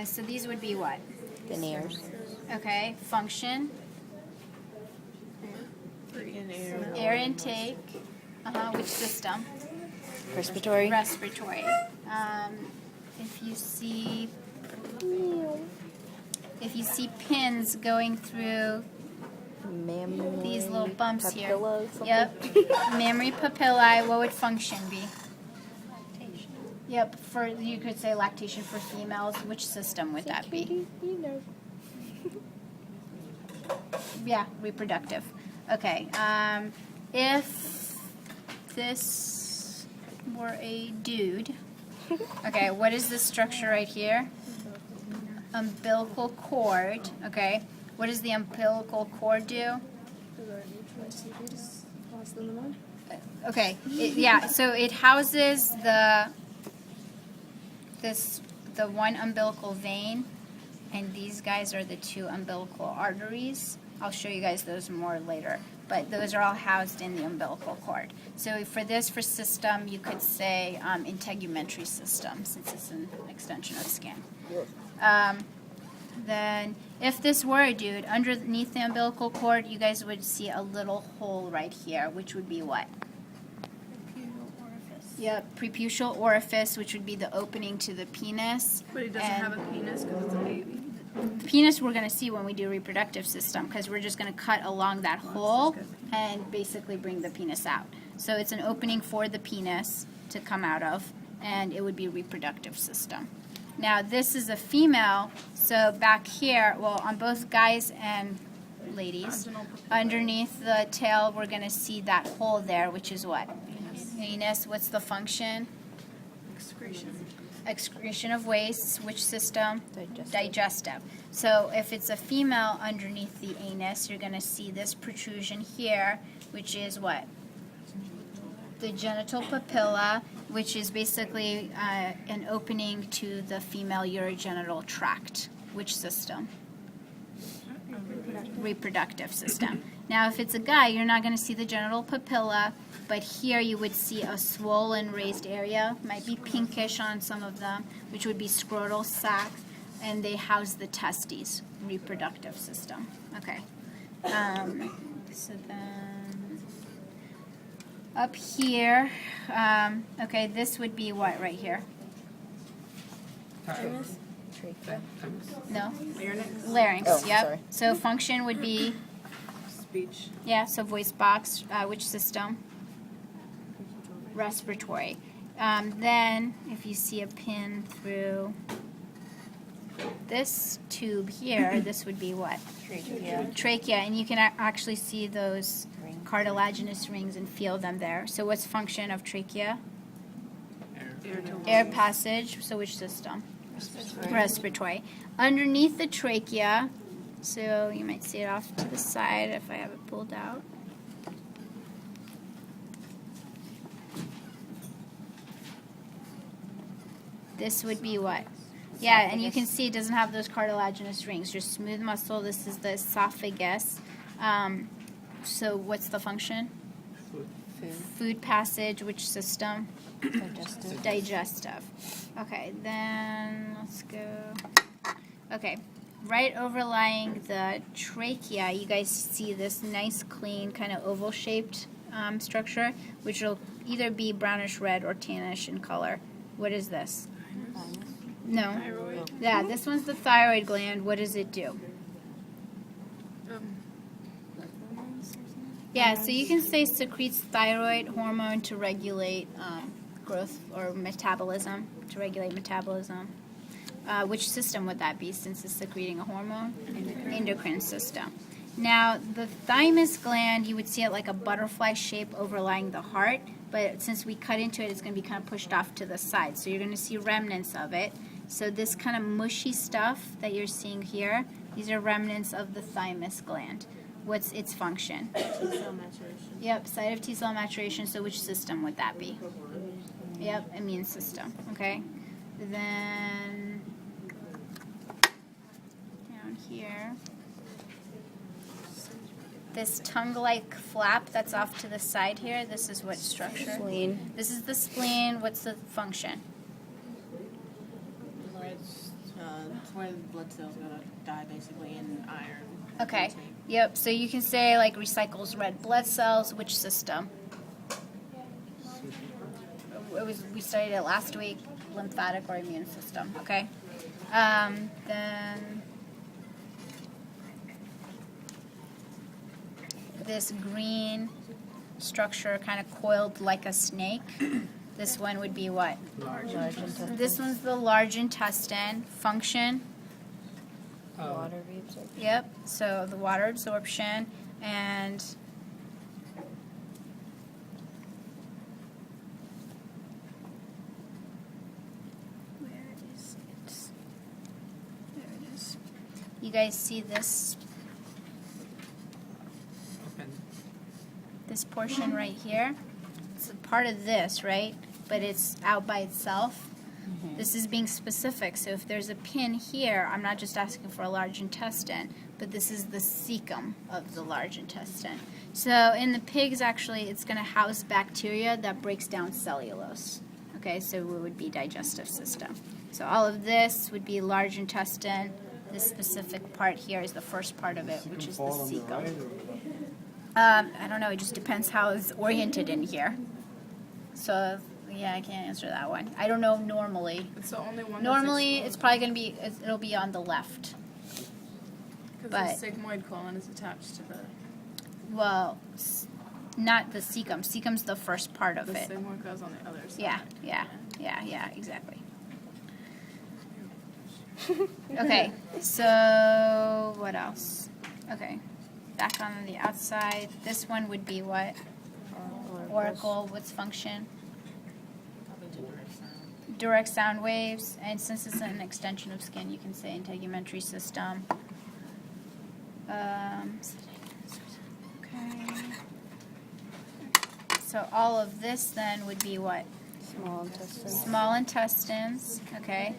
So these would be what? Veneers. Okay, function. Air intake. Which system? Respiratory. Respiratory. If you see pins going through Mammary these little bumps here. papilla, something? Yep. Mammary papillae, what would function be? Yep, for you could say lactation for females. Which system would that be? You know. Yeah, reproductive. Okay. If this were a dude, okay, what is this structure right here? Umbilical cord. Okay. What does the umbilical cord do? Okay. Yeah. So it houses the one umbilical vein, and these guys are the two umbilical arteries. I'll show you guys those more later, but those are all housed in the umbilical cord. So for system, you could say integumentary system, since it's an extension of skin. Then if this were a dude, underneath the umbilical cord, you guys would see a little hole right here, which would be what? Yep, preputial orifice, which would be the opening to the penis. But he doesn't have a penis because it's a baby. The penis we're going to see when we do reproductive system, because we're just going to cut along that hole and basically bring the penis out. So it's an opening for the penis to come out of, and it would be reproductive system. Now this is a female, so back here, well, on both guys and ladies, underneath the tail, we're going to see that hole there, which is what? Anus. What's the function? Excretion. Excretion of wastes. Which system? Digestive. Digestive. So if it's a female underneath the anus, you're going to see this protrusion here, which is what? The genital papilla, which is basically an opening to the female urogenital tract. Which system? Reproductive system. Now, if it's a guy, you're not going to see the genital papilla, but here you would see a swollen raised area. Might be pinkish on some of them, which would be scrotal sac, and they house the testes. Reproductive system. Okay. So then up here, okay, this would be what right here? No? Larynx, Oh, yep. sorry. So function would be, Speech. yeah, so voice box. Which system? Respiratory. Then, if you see a pin through this tube here, this would be what? Trachea. Trachea, and you can actually see those cartilaginous rings and feel them there. So what's function of trachea? Air passage. So which system? Respiratory. Underneath the trachea, so you might see it off to the side if I have it pulled out. This would be what? Yeah, and you can see it doesn't have those cartilaginous rings. Just smooth muscle. This is the esophagus. So what's the function? Food passage. Which system? Digestive. Digestive. Okay, then let's go. Okay, right overlying the trachea, you guys see this nice, clean, kind of oval-shaped structure, which will either be brownish red or tannish in color. What is this? No. Thyroid. Yeah, this one's the thyroid gland. What does it do? Yeah, so you can say secretes thyroid hormone to regulate growth or metabolism, to regulate metabolism. Which system would that be since it's secreting a hormone? Endocrine system. Now, the thymus gland, you would see it like a butterfly shape overlying the heart, but since we cut into it, it's going to be kind of pushed off to the side. So you're going to see remnants of it. So this kind of mushy stuff that you're seeing here, these are remnants of the thymus gland. What's its function? T-cell maturation. Yep, site of T-cell maturation. So which system would that be? Yep, immune system. Okay. Then down here, this tongue-like flap that's off to the side here, this is what structure? Spleen. This is the spleen. What's the function? it's where the blood cells go to die, basically, in iron. Okay. intake. Yep. So you can say like recycles red blood cells. Which system? We studied it last week. Lymphatic or immune system. Okay. Then this green structure kind of coiled like a snake. This one would be what? Large intestine. This one's the large intestine. Function. Water reabsorption. Yep. So the water absorption and where is it? There it is. You guys see this portion right here? It's a part of this, right? But it's out by itself. This is being specific. So if there's a pin here, I'm not just asking for a large intestine, but this is the cecum of the large intestine. So in the pigs, actually, it's going to house bacteria that breaks down cellulose. Okay, so it would be digestive system. So all of this would be large intestine. This specific part here is the first part of it, which is the cecum. I don't know. It just depends how it's oriented in here. So yeah, I can't answer that one. I don't know normally. It's the only one. Normally, it's probably going to be, it'll be on the left. because but- the sigmoid colon is attached to the Well, not the cecum. Cecum's the first part of the it. sigmoid goes on the other side. Yeah, exactly. Okay, so what else? Okay, back on the outside. This one would be what? Oracle, what's function? Probably to direct sound. Direct sound waves, and since it's an extension of skin, you can say integumentary system. Okay. So all of this then would be what? Small intestines. Small intestines, okay.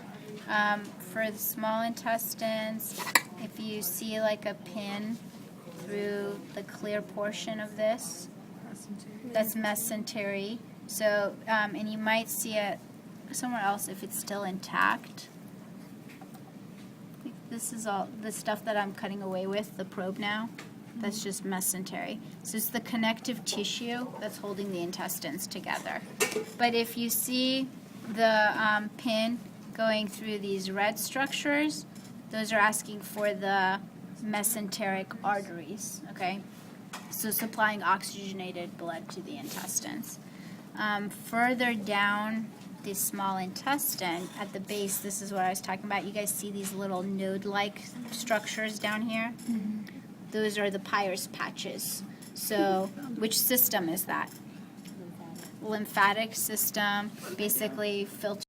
For the small intestines, if you see like a pin through the clear portion of this, that's mesentery. So, and you might see it somewhere else if it's still intact. This is all the stuff that I'm cutting away with, the probe now. That's just mesentery. So it's the connective tissue that's holding the intestines together. But if you see the pin going through these red structures, those are asking for the mesenteric arteries, okay? So supplying oxygenated blood to the intestines. Further down the small intestine, at the base, this is what I was talking about. You guys see these little node-like structures down here? Those are the Peyer's patches. So which system is that? Lymphatic system, basically filter